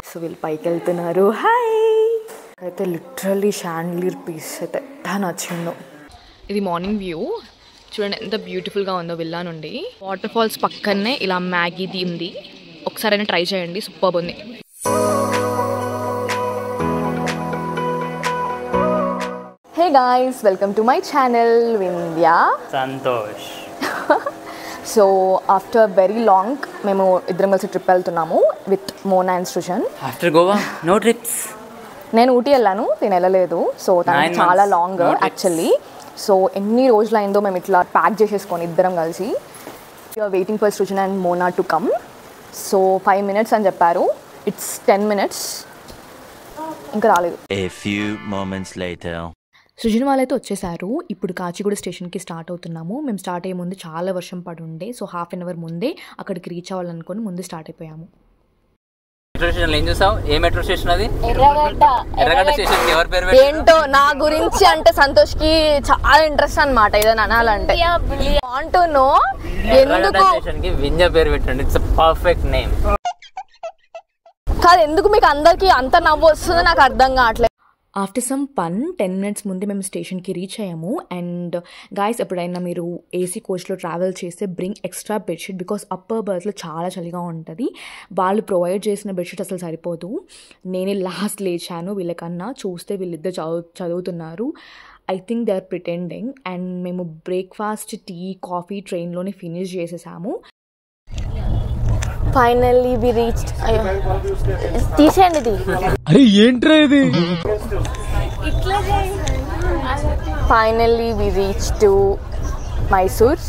So వీళ్ళు పైకి వెళ్తున్నారు. హాయ్. అయితే లిటరల్లీ షాండ్లియర్ పీస్ అయితే నచ్చిందో. ఇది మార్నింగ్ వ్యూ చూడండి ఎంత బ్యూటిఫుల్గా ఉందో విల్లా నుండి. వాటర్ ఫాల్స్ పక్కనే ఇలా మ్యాగీది ఉంది, ఒకసారైనా ట్రై చేయండి, సూపర్ ఉంది. Hey guys, welcome to my channel Vindhya Santosh. So after very long మేము ఇద్దరం కలిసి ట్రిప్ వెళ్తున్నాము with Mona and Srujan. After Goa no trips. నేను ఊటీ వెళ్ళాను, నేను వెళ్ళలేదు. సో తనకి చాలా లాంగ్ యాక్చువల్లీ. సో ఎన్ని రోజులు అయిందో మేము ఇట్లా ప్యాక్ చేసేసుకొని ఇద్దరం కలిసి. You're waiting for Srujan and Mona to come. So 5 minutes అని చెప్పారు, ఇట్స్ 10 minutes, ఇంకా రాలేదు. సృజన్ వాళ్ళైతే వచ్చేసారు. ఇప్పుడు కాచిగూడ స్టేషన్కి స్టార్ట్ అవుతున్నాము. మేము స్టార్ట్ అయ్యే ముందు చాలా వర్షం పడి ఉండే, సో 1/2 hour ముందే అక్కడికి రీచ్ అవ్వాలనుకొని ముందు స్టార్ట్ అయిపోయాము. మెట్రో స్టేషన్ ఏం చూసావు? ఏ మెట్రో స్టేషన్ అది? ఎర్రగడ్డ స్టేషన్. ఎవరి పేరు? ఏంటో నా గురించి అంటే సంతోష్ కి చాలా ఇంట్రెస్ట్ అన్నమాట ఏదైనా అనాలంటే. వాంట్ టు నో ఎందుకు స్టేషన్ కి వింధ్య పేరు పెట్టండి. It's perfect name. కాదు, ఎందుకు మీకు అందరికి అంత నవ్వు వస్తుందో నాకు అర్థం కావట్లేదు. ఆఫ్టర్ సమ్ 10 minutes ముందే మేము స్టేషన్కి రీచ్ అయ్యాము. అండ్ గాయస్, ఎప్పుడైనా మీరు ఏసీ కోచ్లో ట్రావెల్ చేస్తే bring extra bedsheet, because upper బర్త్లో చాలా చలిగా ఉంటుంది. వాళ్ళు ప్రొవైడ్ చేసిన బెడ్షీట్ అసలు సరిపోదు. నేనే లాస్ట్ లేచాను వీళ్ళకన్నా. చూస్తే వీళ్ళిద్దరు చదువుతున్నారు. I think they are pretending. And మేము బ్రేక్ఫాస్ట్, టీ, కాఫీ ట్రైన్లోనే ఫినిష్ చేసేసాము. Finally we reached. తీసేయండి ఇది. అరే ఏంట్రా ఇది? Finally we reached to Mysore.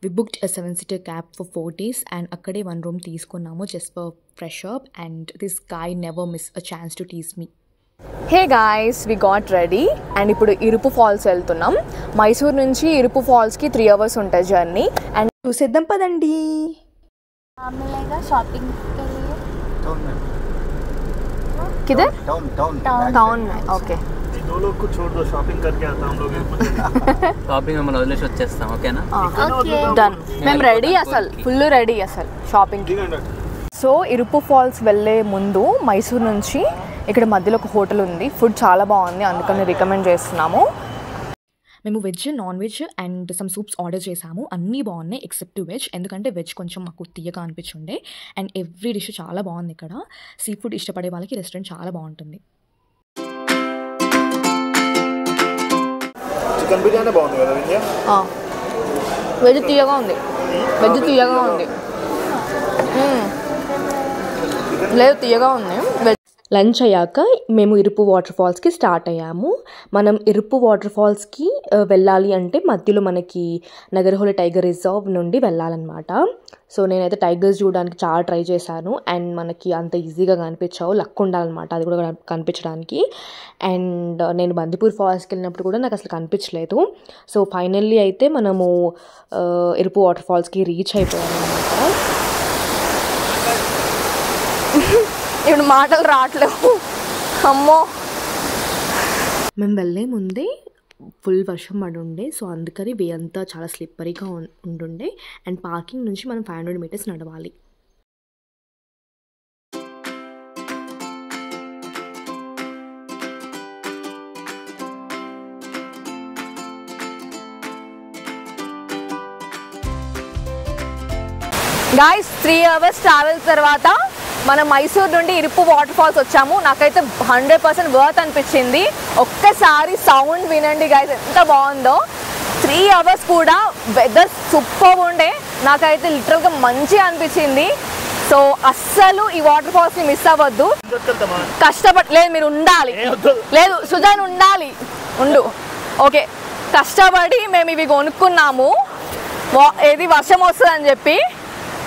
We booked a 7-seater cab for 4 days and akkade one room తీసుకున్నాము just for fresh up, and this guy never miss a chance to tease me. Hey guys, we got ready and ఇప్పుడు ఇరుపు falls వెళ్తున్నాం. మైసూర్ నుంచి ఇరుపు falls కి 3 hours ఉంటుంది journey. And చూసేద్దాం పదండి. Shopping के लिए किधर? टाउन में. ओके, दो लोग को छोड़ दो, शॉपिंग करके आता हम लोग. షాపింగ్ మనం వదిలేసి వచ్చేస్తాం. ఓకేనా? డన్. మేము రెడీ, అసలు ఫుల్ రెడీ అసలు షాపింగ్కి. సో ఇరుపు ఫాల్స్ వెళ్ళే ముందు మైసూర్ నుంచి ఇక్కడ మధ్యలో ఒక హోటల్ ఉంది. ఫుడ్ చాలా బాగుంది, అందుకని రికమెండ్ చేస్తున్నాము. మేము veg, non veg and some soups order చేసాము. అన్నీ బాగున్నాయి ఎక్సెప్ట్ వెజ్, ఎందుకంటే వెజ్ కొంచెం మాకు తీయగా అనిపించుండే. అండ్ ఎవ్రీ డిష్ చాలా బాగుంది. ఇక్కడ సీ ఫుడ్ ఇష్టపడే వాళ్ళకి రెస్టారెంట్ చాలా బాగుంటుంది. చికెన్ బిర్యానీ బాగుంది కదా వింధ్య? వెజ్ తీయగా ఉంది, వెజ్ తీయగా ఉంది. లేదు, తీయగా ఉంది వెజ్. లంచ్ అయ్యాక మేము ఇరుపు వాటర్ ఫాల్స్కి స్టార్ట్ అయ్యాము. మనం ఇరుపు వాటర్ ఫాల్స్కి వెళ్ళాలి అంటే మధ్యలో మనకి నగర్హోలీ టైగర్ రిజర్వ్ నుండి వెళ్ళాలన్నమాట. సో నేనైతే టైగర్స్ చూడడానికి చాలా ట్రై చేశాను, అండ్ మనకి అంత ఈజీగా కనిపించావు. లక్ ఉండాలన్నమాట అది కూడా కనిపించడానికి. అండ్ నేను బందిపూర్ ఫాల్స్కి వెళ్ళినప్పుడు కూడా నాకు అసలు కనిపించలేదు. సో ఫైనల్లీ అయితే మనము ఇరుపు వాటర్ ఫాల్స్కి రీచ్ అయిపోయాము అనమాట. ఇప్పుడు మాటలు రావట్లేవు, అమ్మో. మేము వెళ్ళే ముందే ఫుల్ వర్షం పడి ఉండే, సో అందుకని వే అంతా చాలా స్లిప్పరీగా ఉండుండే. అండ్ పార్కింగ్ నుంచి మనం 500 meters నడవాలి. గాయ్స్, 3 hours ట్రావెల్ తర్వాత మనం మైసూర్ నుండి ఇరుపు వాటర్ ఫాల్స్ వచ్చాము. నాకైతే 100% వర్త్ అనిపించింది. ఒక్కసారి సౌండ్ వినండి గాయ్స్, ఎంత బాగుందో. 3 hours కూడా వెదర్ సూపర్ ఉండే. నాకైతే లిటరల్గా మంచిగా అనిపించింది. సో అస్సలు ఈ వాటర్ ఫాల్స్ని మిస్ అవ్వద్దు. కష్టపడలేదు, మీరు ఉండాలి. లేదు సుజాన్ ఉండాలి, ఉండు. ఓకే, కష్టపడి మేము ఇవి కొనుక్కున్నాము. ఏది వర్షం వస్తుందని చెప్పి.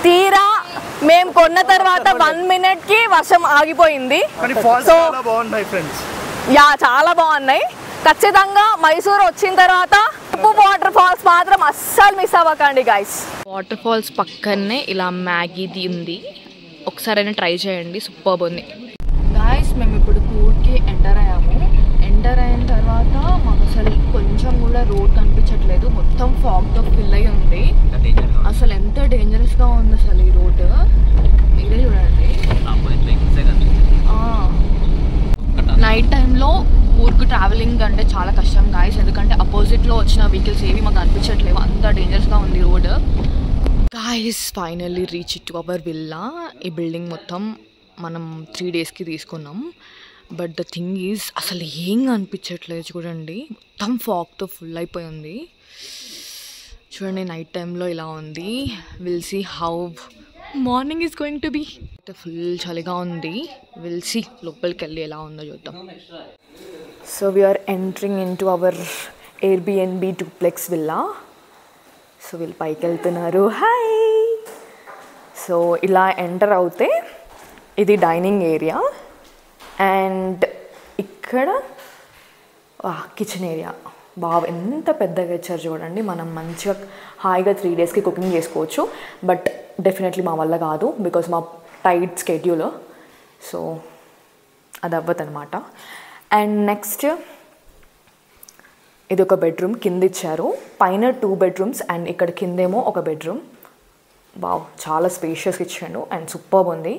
తీరా మేము కొన్న తర్వాత 1 minute కి వర్షం ఆగిపోయింది. సో యా, చాలా బాగున్నాయి. ఖచ్చితంగా మైసూర్ వచ్చిన తర్వాత ఇరుపు వాటర్ ఫాల్స్ మాత్రం అస్సలు మిస్ అవ్వకండి గైస్. వాటర్ ఫాల్స్ పక్కనే ఇలా మ్యాగీది ఉంది, ఒకసారైనా ట్రై చేయండి, సూపర్ ఉంది. గాయస్, మేము ఇప్పుడు కూర్కి ఎంటర్ అయ్యాము. ఎంటర్ అయిన తర్వాత మాకు అసలు కొంచెం కూడా రోడ్ కనిపించట్లేదు. కనిపించట్లేదు, మొత్తం ఫాగ్తో ఫిల్ అయి ఉంది. అసలు ఎంత డేంజరస్గా ఉంది అసలు ఈ రోడ్డు, మీరే చూడండి. నైట్ టైంలో ఊరికి ట్రావెలింగ్ అంటే చాలా కష్టం గాయస్, ఎందుకంటే అపోజిట్లో వచ్చిన వెహికల్స్ ఏవి మాకు అనిపించట్లేవు, అంత డేంజరస్గా ఉంది road. Guys finally reach to our villa. ఈ బిల్డింగ్ మొత్తం మనం 3 daysకి తీసుకున్నాం. బట్ ద థింగ్ ఈజ్ అసలు ఏం అనిపించట్లేదు చూడండి, మొత్తం ఫాగ్తో ఫుల్ అయిపోయి ఉంది. చూడండి నైట్ టైంలో ఇలా ఉంది. Will see how morning is going to be. Full చలిగా ఉంది, విల్ సీ లోపలికి వెళ్ళి ఎలా ఉందో చూద్దాం. So we're entering in to our Airbnb duplex villa. So వీళ్ళు పైకి వెళ్తున్నారు. హాయ్. సో ఇలా ఎంటర్ అవుతే ఇది డైనింగ్ ఏరియా అండ్ ఇక్కడ కిచెన్ ఏరియా. బాగా ఎంత పెద్దగా ఇచ్చారు చూడండి. మనం మంచిగా హాయిగా 3 daysకి కుకింగ్ చేసుకోవచ్చు. బట్ డెఫినెట్లీ మా వల్ల కాదు, బికాస్ మా టైట్ స్కెడ్యూల్. సో అది అవ్వదు అనమాట. అండ్ నెక్స్ట్ ఇది ఒక బెడ్రూమ్ కింద ఇచ్చారు, పైన 2 bedrooms అండ్ ఇక్కడ కిందేమో ఒక బెడ్రూమ్. బావ్ చాలా స్పేషియస్గా ఇచ్చాడు అండ్ సూపర్బ్ ఉంది.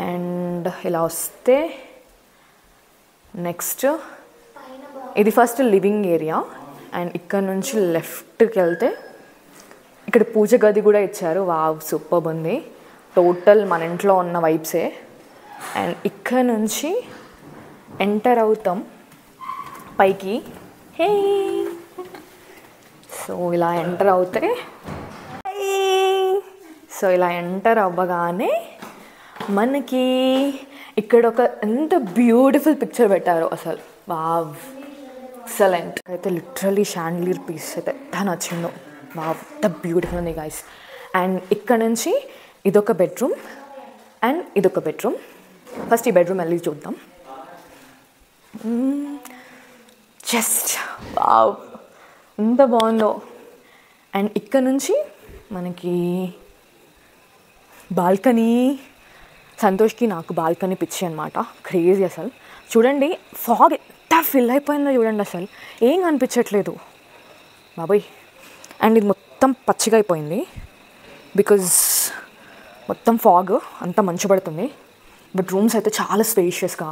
అండ్ ఇలా వస్తే నెక్స్ట్ ఇది ఫస్ట్ లివింగ్ ఏరియా అండ్ ఇక్కడ నుంచి లెఫ్ట్కి వెళ్తే ఇక్కడ పూజ గది కూడా ఇచ్చారు. వావ్ సూపర్బ్ ఉంది, టోటల్ మన ఇంట్లో ఉన్న వైబ్సే. అండ్ ఇక్కడ నుంచి ఎంటర్ అవుతాం పైకి. హే సో ఇలా ఎంటర్ అవుతే ఇలా ఎంటర్ అవ్వగానే మనకి ఇక్కడ ఒక ఎంత బ్యూటిఫుల్ పిక్చర్ పెట్టారు అసలు. Wow excellent. అయితే లిటరలీ షాండ్లియర్ పీస్ అయితే ఎంత నచ్చిందో. వావ్ ఎంత బ్యూటిఫుల్ ఉంది గైస్. అండ్ ఇక్కడ నుంచి ఇదొక బెడ్రూమ్ అండ్ ఇదొక బెడ్రూమ్. ఫస్ట్ ఈ బెడ్రూమ్ వెళ్ళి చూద్దాం. జస్ట్ వావ్ ఎంత బాగుందో. అండ్ ఇక్కడ నుంచి మనకి బాల్కనీ. సంతోష్కి నాకు బాల్కనీ పిచ్చి అనమాట, క్రేజీ అసలు. చూడండి ఫాగ్ ఎంత ఫిల్ అయిపోయిందో చూడండి, అసలు ఏం కనిపించట్లేదు బాబాయ్. అండ్ ఇది మొత్తం పచ్చిగా అయిపోయింది బికాజ్ మొత్తం ఫాగ్ అంతా మంచు పడుతుంది. బట్ రూమ్స్ అయితే చాలా స్పేషియస్గా,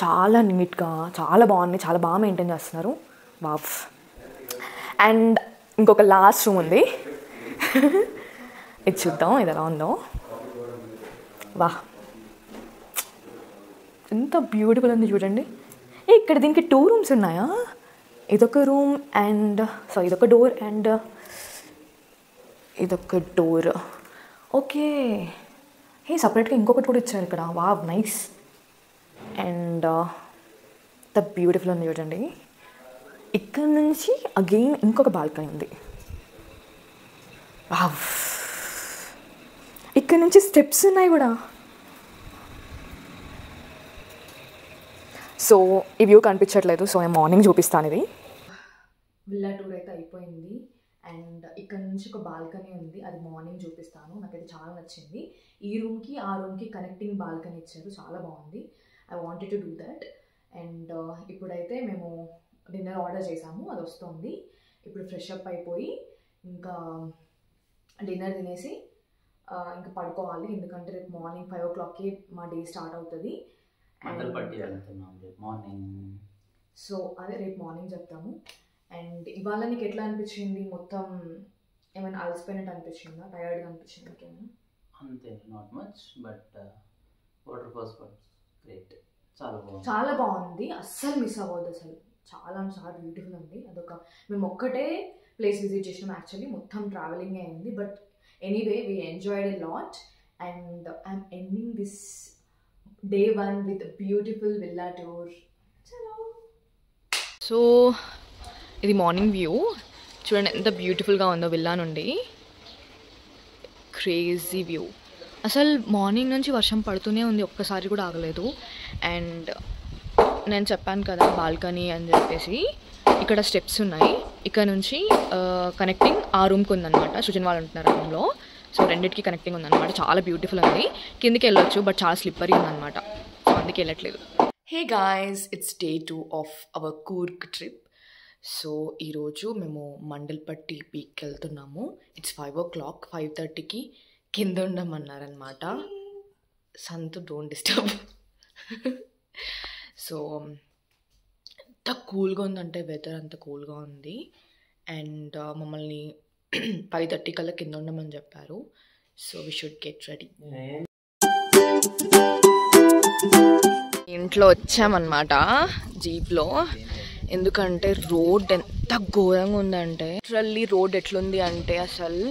చాలా నీట్గా, చాలా బాగున్నాయి, చాలా బాగా మెయింటైన్ చేస్తున్నారు. వావ్. అండ్ ఇంకొక లాస్ట్ రూమ్ ఉంది, ఇది చూద్దాం ఇది ఎలా ఉందో. వా ఎంత బ్యూటిఫుల్ ఉంది చూడండి. ఇక్కడ దీనికి 2 rooms ఉన్నాయా? ఇదొక రూమ్ అండ్ ఇదొక డోర్ అండ్ ఇదొక డోర్. ఓకే సపరేట్గా ఇంకొకటి కూడా ఇచ్చారు ఇక్కడ. Wow nice. And the beautiful ఉంది చూడండి. ఇక్కడ నుంచి అగైన్ ఇంకొక బాల్కనీ ఉంది. వావ్. ఇక్కడ నుంచి స్టెప్స్ ఉన్నాయి కూడా. సో ఈ వ్యూ కనిపించట్లేదు, సో నేను మార్నింగ్ చూపిస్తాను. ఇది విల్లా టూర్ అయితే అయిపోయింది అండ్ ఇక్కడ నుంచి ఒక బాల్కనీ ఉంది, అది మార్నింగ్ చూపిస్తాను. నాకైతే చాలా నచ్చింది. ఈ రూమ్కి ఆ రూమ్కి కనెక్టింగ్ బాల్కనీ ఇచ్చారు, చాలా బాగుంది. I wanted to do that. And ఇప్పుడైతే మేము డిన్నర్ ఆర్డర్ చేసాము, అది వస్తుంది. ఇప్పుడు ఫ్రెష్ అప్ అయిపోయి ఇంకా డిన్నర్ తినేసి ఇంకా పడుకోవాలి, ఎందుకంటే రేపు మార్నింగ్ 5 o'clockకి మా డే స్టార్ట్ అవుతుంది. సో అదే రేపు మార్నింగ్ చెప్తాము. అండ్ ఇవాళ నీకు ఎట్లా అనిపించింది? మొత్తం ఏమైనా అలసిపోయినట్టు అనిపించిందా? టైర్డ్గా అనిపించింది ఇంకేమైనా? అంతే, not much, but waterfalls great, చాలా బాగుంది. అస్సలు మిస్ అవ్వద్దు అసలు, చాలా చాలా బ్యూటిఫుల్ ఉంది. అదొక మేము ఒక్కటే ప్లేస్ విజిట్ చేసినాం, యాక్చువల్లీ మొత్తం ట్రావెలింగ్ అయింది. But anyway we enjoyed a lot and I'm ending this day 1 with a beautiful villa tour. So ఇది మార్నింగ్ వ్యూ చూడండి, ఎంత బ్యూటిఫుల్గా ఉందో విల్లా నుండి. క్రేజీ వ్యూ అసలు. మార్నింగ్ నుంచి వర్షం పడుతూనే ఉంది, ఒక్కసారి కూడా ఆగలేదు. అండ్ నేను చెప్పాను కదా బాల్కనీ అని చెప్పేసి, ఇక్కడ స్టెప్స్ ఉన్నాయి. ఇక్కడ నుంచి కనెక్టింగ్ ఆ రూమ్కి ఉందన్నమాట, సృజన్ వాళ్ళు ఉంటున్నారు ఆ రూమ్లో. సో రెండింటికి కనెక్టింగ్ ఉందన్నమాట, చాలా బ్యూటిఫుల్ ఉంది. కిందికి వెళ్ళొచ్చు బట్ చాలా స్లిప్పరీ ఉందన్నమాట, సో అందుకే వెళ్ళట్లేదు. Hey guys, it's day 2 of our Coorg trip. So ఈరోజు మేము మండల్పట్టి పీక్కి వెళ్తున్నాము. ఇట్స్ 5 o'clock, 5:30కి కింద ఉండమన్నారనమాట. సంతు డోంట్ డిస్టర్బ్. సో ఎంత కూల్గా ఉందంటే వెదర్ అంత కూల్గా ఉంది. అండ్ మమ్మల్ని 5:30 కల్లా కింద ఉండమని చెప్పారు. So we should get ready. ఇంట్లో వచ్చామన్నమాట జీప్లో. ఎందుకంటే రోడ్ ఎంత ఘోరంగా ఉందంటే, లిటరల్లీ రోడ్ ఎట్లుంది అంటే అసలు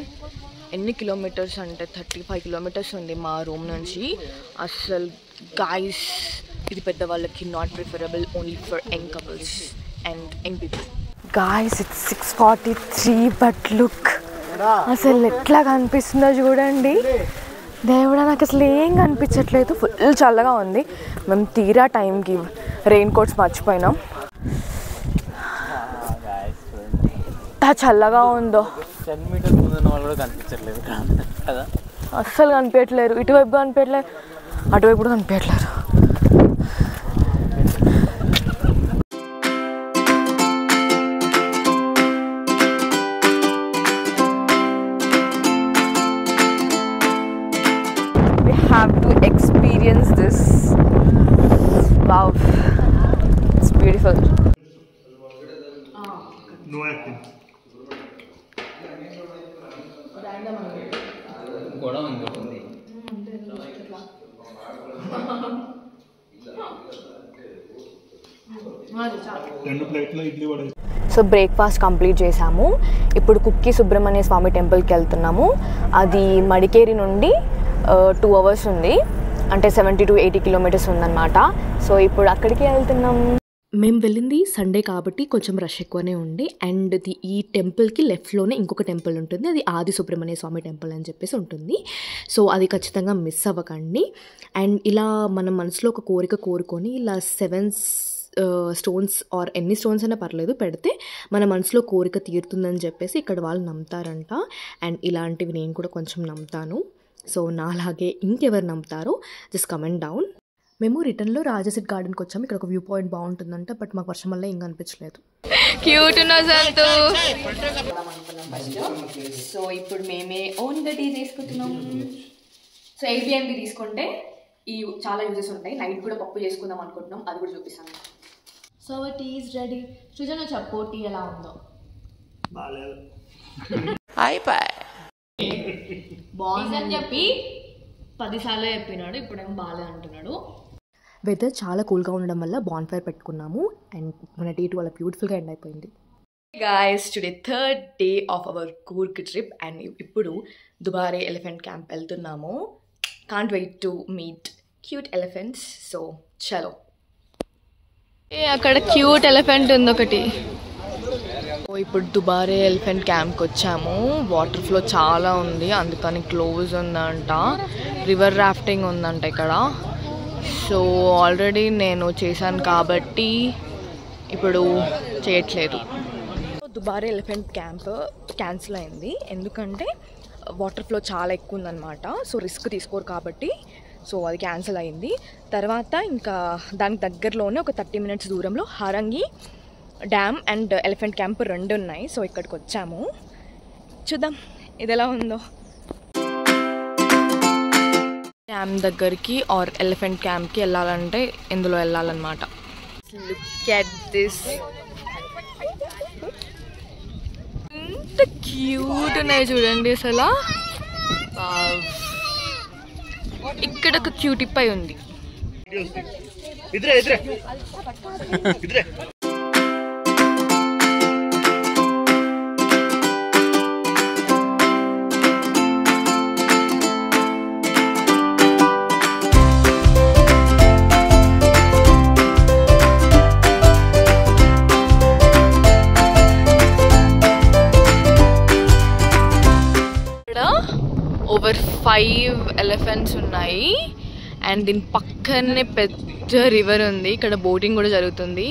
ఎన్ని కిలోమీటర్స్ అంటే 35 kilometers ఉంది మా రూమ్ నుంచి. అసలు గాయస్ ఇది పెద్దవాళ్ళకి not preferable, only for young couples and young people. Guys it's 6:43 but look అసలు ఎట్లా కనిపిస్తుందో చూడండి. దేవుడా నాకు అసలు ఏం కనిపించట్లేదు, ఫుల్ చల్లగా ఉంది. మేము తీరా టైంకి రెయిన్ కోట్స్ మర్చిపోయినాం. ఎంత చల్లగా ఉందో, 10 meters ముందు వాళ్ళు కూడా కనిపించట్లేదు కదా, అస్సలు కనిపించట్లేరు. ఇటువైపు కనిపించట్లేదు, అటువైపు కూడా కనిపించట్లేరు. We have to experience this. Wow, it's beautiful. No acting. గొడవ ఉంది. రెండు ప్లేట్లో idli vada. So breakfast complete చేసాము. ఇప్పుడు కుక్కి సుబ్రహ్మణ్య స్వామి టెంపుల్కి వెళ్తున్నాము. అది మడికేరి నుండి 2 hours ఉంది, అంటే 70 to 80 kilometers ఉందన్నమాట. సో ఇప్పుడు అక్కడికి వెళ్తున్నాం. మేము వెళ్ళింది సండే కాబట్టి కొంచెం రష్ ఎక్కువనే ఉంది. అండ్ ఈ టెంపుల్కి లెఫ్ట్లోనే ఇంకొక టెంపుల్ ఉంటుంది, అది ఆది సుబ్రహ్మణ్య స్వామి టెంపుల్ అని చెప్పేసి ఉంటుంది. సో అది ఖచ్చితంగా మిస్ అవ్వకండి. అండ్ ఇలా మన మనసులో ఒక కోరిక కోరుకొని ఇలా 7 stones ఆర్ ఎన్ని స్టోన్స్ అయినా పర్లేదు పెడితే మన మనసులో కోరిక తీరుతుందని చెప్పేసి ఇక్కడ వాళ్ళు నమ్ముతారంట. అండ్ ఇలాంటివి నేను కూడా కొంచెం నమ్ముతాను. సో నాలాగే ఇంకెవరు నమ్ముతారో జస్ట్ కమెంట్ డౌన్. మేము రిటర్న్లో రాజాసెట్ గార్డెన్కి వచ్చాము. ఇక్కడ ఒక వ్యూ పాయింట్ బాగుంటుందంట, బట్ మాకు వర్షం వల్ల ఏం కనిపించలేదు. క్యూట్ సంతు. సో ఇప్పుడు మేమే ఓన్గా టీ తీసుకుంటున్నాం. సో ఎయిర్బిఎన్బి తీసుకుంటే ఈ చాలా యూజెస్ ఉంటాయి. నైట్ కూడా పప్పు చేసుకుందాం అనుకుంటున్నాం, అది కూడా చూపిస్తాను. So tea is ready. Srujana చెప్పు టీ ఎలా ఉందో. బాలేదు. బాగుందని చెప్పి 10 సార్లు చెప్పినాడు, ఇప్పుడేమో బాగాలేదు అంటున్నాడు. వెదర్ చాలా కూల్గా ఉండడం వల్ల బాన్ఫైర్ పెట్టుకున్నాము. అండ్ మన టీ వాళ్ళ బ్యూటిఫుల్గా ఎండ్ అయిపోయింది. Guys today 3rd day of our Coorg trip. And ఇప్పుడు దుబారే ఎలిఫెంట్ క్యాంప్ వెళ్తున్నాము. Can't wait to meet cute elephants. So చలో. అక్కడ క్యూట్ ఎలిఫెంట్ ఉంది ఒకటి. ఇప్పుడు దుబారే ఎలిఫెంట్ క్యాంప్కి వచ్చాము. వాటర్ ఫ్లో చాలా ఉంది, అందుకని క్లోజ్ ఉందంట. రివర్ రాఫ్టింగ్ ఉందంట ఇక్కడ. సో ఆల్రెడీ నేను చేశాను కాబట్టి ఇప్పుడు చేయట్లేదు. దుబారే ఎలిఫెంట్ క్యాంప్ క్యాన్సిల్ అయింది, ఎందుకంటే వాటర్ ఫ్లో చాలా ఎక్కువ ఉందన్నమాట. సో రిస్క్ తీసుకోరు కాబట్టి సో అది క్యాన్సిల్ అయింది. తర్వాత ఇంకా దానికి దగ్గరలోనే ఒక 30 minutes దూరంలో Harangi dam and elephant camp 2 ఉన్నాయి. సో ఇక్కడికి వచ్చాము, చూద్దాం ఇది ఎలా ఉందో. డ్యామ్ దగ్గరికి ఆర్ ఎలిఫెంట్ క్యాంప్కి వెళ్ళాలంటే ఇందులో వెళ్ళాలన్నమాట. లుక్ ఎట్ దిస్, ఎంత క్యూట్ ఉన్నాయి చూడండి అసలు. ఇక్కడ ఒక క్యూటీ పై ఉంది. ఓవర్ 5 elephants ఉన్నాయి. అండ్ దీని పక్కనే పెద్ద రివర్ ఉంది. ఇక్కడ బోటింగ్ కూడా జరుగుతుంది.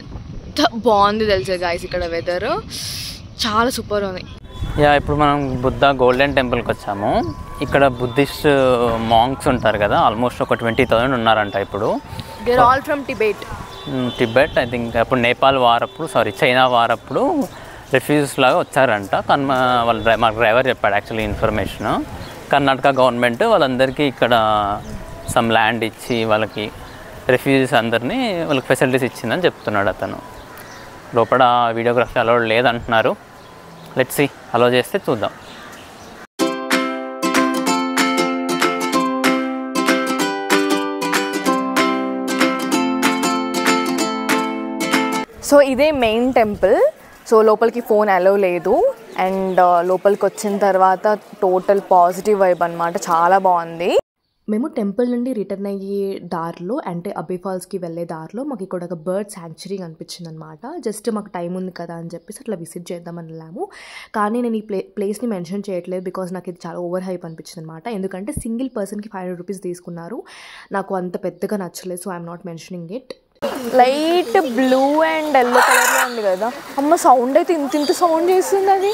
ఎంత బాగుంది తెలుసా గాయస్, ఇక్కడ వెదర్ చాలా సూపర్ ఉంది. ఇప్పుడు మనం బుద్ధ గోల్డెన్ టెంపుల్కి వచ్చాము. ఇక్కడ బుద్ధిస్ట్ మాంక్స్ ఉంటారు కదా, ఆల్మోస్ట్ ఒక 20,000 ఉన్నారంట ఇప్పుడు. They are all from Tibet. Tibet I think అప్పుడు నేపాల్ వారప్పుడు చైనా వారప్పుడు రిఫ్యూజీస్ లాగా వచ్చారంట. కానీ మా డ్రైవర్ చెప్పాడు యాక్చువల్లీ ఇన్ఫర్మేషన్. కర్ణాటక గవర్నమెంట్ వాళ్ళందరికీ ఇక్కడ సమ్ ల్యాండ్ ఇచ్చి వాళ్ళకి రిఫ్యూజీస్ అందరినీ వాళ్ళకి ఫెసిలిటీస్ ఇచ్చిందని చెప్తున్నాడు అతను. లోపల వీడియోగ్రఫీ అలౌడ్ లేదంటున్నారు. లెట్స్ సీ, అలౌ చేస్తే చూద్దాం. సో ఇదే మెయిన్ టెంపుల్. సో లోపలికి ఫోన్ అలౌ లేదు. అండ్ లోపలికి వచ్చిన తర్వాత టోటల్ పాజిటివ్ వైబ్ అనమాట, చాలా బాగుంది. మేము టెంపుల్ నుండి రిటర్న్ అయ్యే దారిలో అంటే అబ్బే ఫాల్స్కి వెళ్ళే దారిలో మాకు ఇక్కడ ఒక బర్డ్ శాంక్చురీ కనిపించింది అనమాట. జస్ట్ మాకు టైం ఉంది కదా అని చెప్పేసి అట్లా విజిట్ చేద్దామని వెళ్ళాము. కానీ నేను ఈ ప్లేస్ని మెన్షన్ చేయట్లేదు బికాజ్ నాకు ఇది చాలా ఓవర్ హైప్ అనిపించింది అనమాట. ఎందుకంటే సింగిల్ పర్సన్కి 500 రూపీస్ తీసుకున్నారు. నాకు అంత పెద్దగా నచ్చలేదు. So I'm not mentioning it. Light blue and yellow కలర్లో ఉంది కదా. అమ్మ సౌండ్ అయితే ఇంత సౌండ్ చేస్తుంది. అది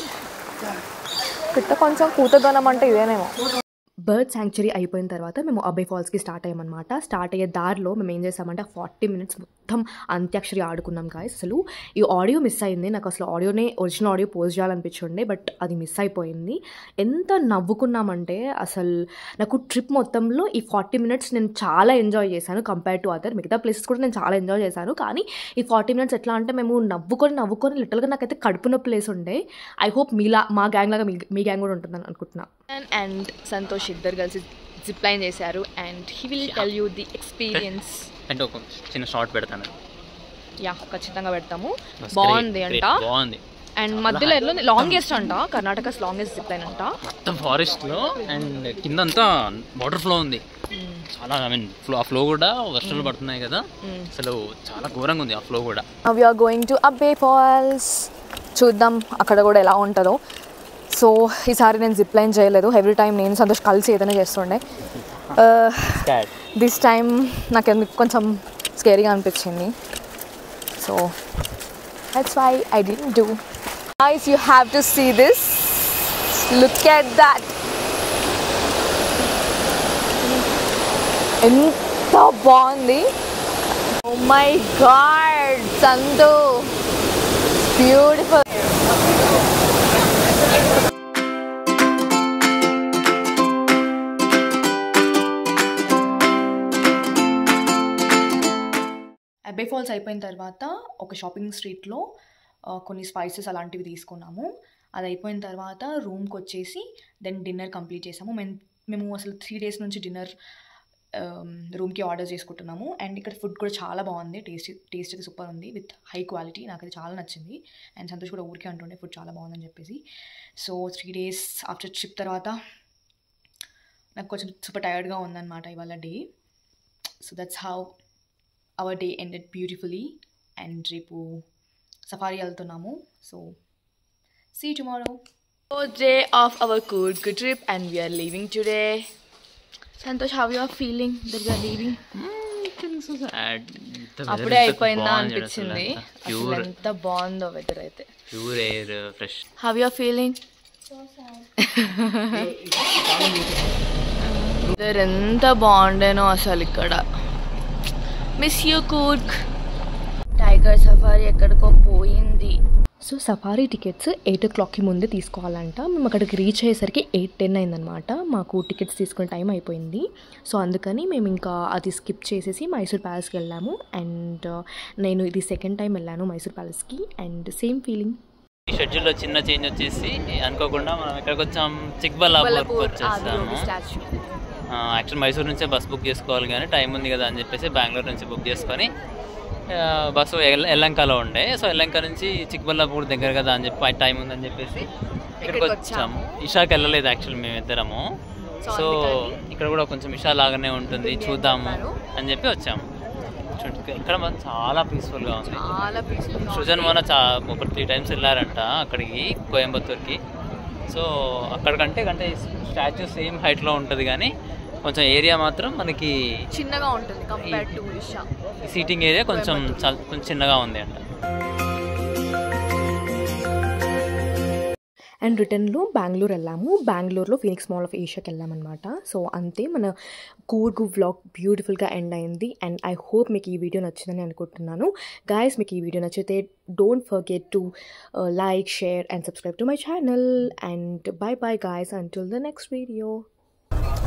పిట్ట కొంచెం కూతదనం అంటే ఇదేనేమో. బర్డ్ శాంక్చురీ అయిపోయిన తర్వాత మేము అబ్బే ఫాల్స్కి స్టార్ట్ అయ్యామన్నమాట. స్టార్ట్ అయ్యే దారిలో మేము ఏం చేసామంటే 40 minutes మొత్తం అంత్యాక్షరి ఆడుకున్నాం గాయస్. అసలు ఈ ఆడియో మిస్ అయింది. నాకు అసలు ఒరిజినల్ ఆడియో పోస్ట్ చేయాలనిపించుండే, బట్ అది మిస్ అయిపోయింది. ఎంత నవ్వుకున్నామంటే అసలు నాకు ట్రిప్ మొత్తంలో ఈ 40 minutes నేను చాలా ఎంజాయ్ చేశాను కంపేర్ టు అదర్. మిగతా ప్లేసెస్ కూడా నేను చాలా ఎంజాయ్ చేశాను. కానీ ఈ 40 minutes ఎట్లా అంటే మేము నవ్వుకొని లిటరల్గా నాకైతే కడుపున ప్లేస్ ఉండే. ఐ హోప్ మా గ్యాంగ్ లాగా మీ గ్యాంగ్ కూడా ఉంటుందని అనుకుంటున్నా. అండ్ సంతోష్ ఇద్దరు కలిసి జిప్ లైన్ చేశారు. And he will tell you the experience. అంటే ఒక చిన్న షార్ట్ పెడతాను. యా, ఖచ్చితంగా పెడతాము. బాగుంది అంట. బాగుంది. అండ్ మధ్యలో లాంగెస్ట్ అంట, కర్ణాటకస్ లాంగెస్ట్ జిప్ లైన్ అంట. మొత్తం ఫారెస్ట్లో అండ్ కిందంతా వాటర్ ఫ్లో ఉంది. చాలా ఐ మీన్ ఆ ఫ్లో కూడా వర్షాలు పడుతున్నాయి కదా, అసలు చాలా ఘోరంగా ఉంది ఆ ఫ్లో కూడా. వి ఆర్ గోయింగ్ టు అబ్బే ఫాల్స్. చూద్దాం అక్కడ కూడా ఎలా ఉంటుందో. సో ఈసారి నేను జిప్ లైన్ చేయలేదు. ఎవ్రీ టైం నేను సంతోష్ కలిసి ఏదైనా చేస్తుండే. దిస్ టైమ్ నాకు ఎందుకు కొంచెం స్కేరీగా అనిపించింది. So that's why I didn't do. Guys, you have to see this. Look at that. ఎంత బాగుంది. Oh my god Santo, beautiful. అబ్బే ఫాల్స్ అయిపోయిన తర్వాత ఒక షాపింగ్ స్ట్రీట్లో కొన్ని స్పైసెస్ అలాంటివి తీసుకున్నాము. అది అయిపోయిన తర్వాత రూమ్కి వచ్చేసి దెన్ డిన్నర్ కంప్లీట్ చేసాము. మేము అసలు 3 days నుంచి డిన్నర్ రూమ్కి ఆర్డర్ చేసుకుంటున్నాము. అండ్ ఇక్కడ ఫుడ్ కూడా చాలా బాగుంది. టేస్ట్ అయితే సూపర్ ఉంది, విత్ హై క్వాలిటీ. నాకైతే చాలా నచ్చింది. అండ్ సంతోష్ కూడా ఊరికే అంటుండే ఫుడ్ చాలా బాగుందని చెప్పేసి. సో 3 days ఆఫ్టర్ ట్రిప్ తర్వాత నాకు కొంచెం సూపర్ టైర్డ్గా ఉందన్నమాట ఇవాళ day. So that's how our day ended beautifully. And రేపు సఫారీ వెళ్తున్నాము. So see you tomorrow. First day of our good trip and we are leaving today. Santosh, how you are feeling that we are leaving? అప్పుడే అయిపోయిందా అనిపించింది. అసలు ఎంత బాగుందో weather అయితే. Pure air, fresh. How you are feeling? Weather ఎంత బాగుండేనో అసలు ఇక్కడ. Miss you Coorg. Tiger safari ఎక్కడికో పోయింది. సో సఫారీ టికెట్స్ 8 o'clockకి ముందే తీసుకోవాలంట. మేము అక్కడికి రీచ్ అయ్యేసరికి 8:10 అయిందనమాట. మాకు టికెట్స్ తీసుకునే టైం అయిపోయింది. సో అందుకని మేము ఇంకా అది స్కిప్ చేసేసి మైసూర్ ప్యాలెస్కి వెళ్ళాము. అండ్ నేను ఇది సెకండ్ టైం వెళ్ళాను మైసూర్ ప్యాలెస్కి. And same feeling. ఈ షెడ్యూల్లో చిన్న చేంజ్ వచ్చేసి అనుకోకుండా మనం ఎక్కడికి వచ్చాం, చిక్బల్లాపూర్కి వచ్చేసాము. యాక్చువల్ మైసూర్ నుంచే బస్ బుక్ చేసుకోవాలి కానీ టైం ఉంది కదా అని చెప్పేసి బెంగళూరు నుంచి బుక్ చేసుకొని బస్సు ఎల్లంకలో ఉండే. సో ఎల్లంక నుంచి చిక్బల్లాపూర్ దగ్గర కదా అని చెప్పి టైం ఉందని చెప్పేసి ఇక్కడికి వచ్చాము. ఇషాకి వెళ్ళలేదు యాక్చువల్ మేమిద్దరము. సో ఇక్కడ కూడా కొంచెం ఇషా లాగానే ఉంటుంది, చూద్దాము అని చెప్పి వచ్చాము. ఇక్కడ మాత్రం చాలా పీస్ఫుల్గా ఉంది. సృజన్ మొన్న ఒక 3 times వెళ్ళారంట అక్కడికి, కోయంబత్తూర్కి. సో అక్కడికంటే స్టాచ్యూ సేమ్ హైట్లో ఉంటుంది కానీ కొంచెం ఏరియా మాత్రం మనకి చిన్నగా ఉంటుంది compare to Isha. Seating area కొంచెం చిన్నగా ఉంది అంట. అండ్ రిటర్న్లో బెంగళూరు వెళ్ళాము. బెంగళూరులో ఫీనిక్స్ మాల్ ఆఫ్ ఏషియాకి వెళ్ళామన్నమాట. సో అంతే మన కూర్గు వ్లాగ్ బ్యూటిఫుల్గా ఎండ్ అయింది. అండ్ ఐ హోప్ మీకు ఈ వీడియో నచ్చిందని అనుకుంటున్నాను. గాయస్, మీకు ఈ వీడియో నచ్చితే don't forget to like, share and subscribe to my channel. And bye bye guys until the next video.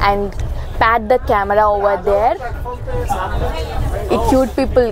And pat the camera over there. It cute people.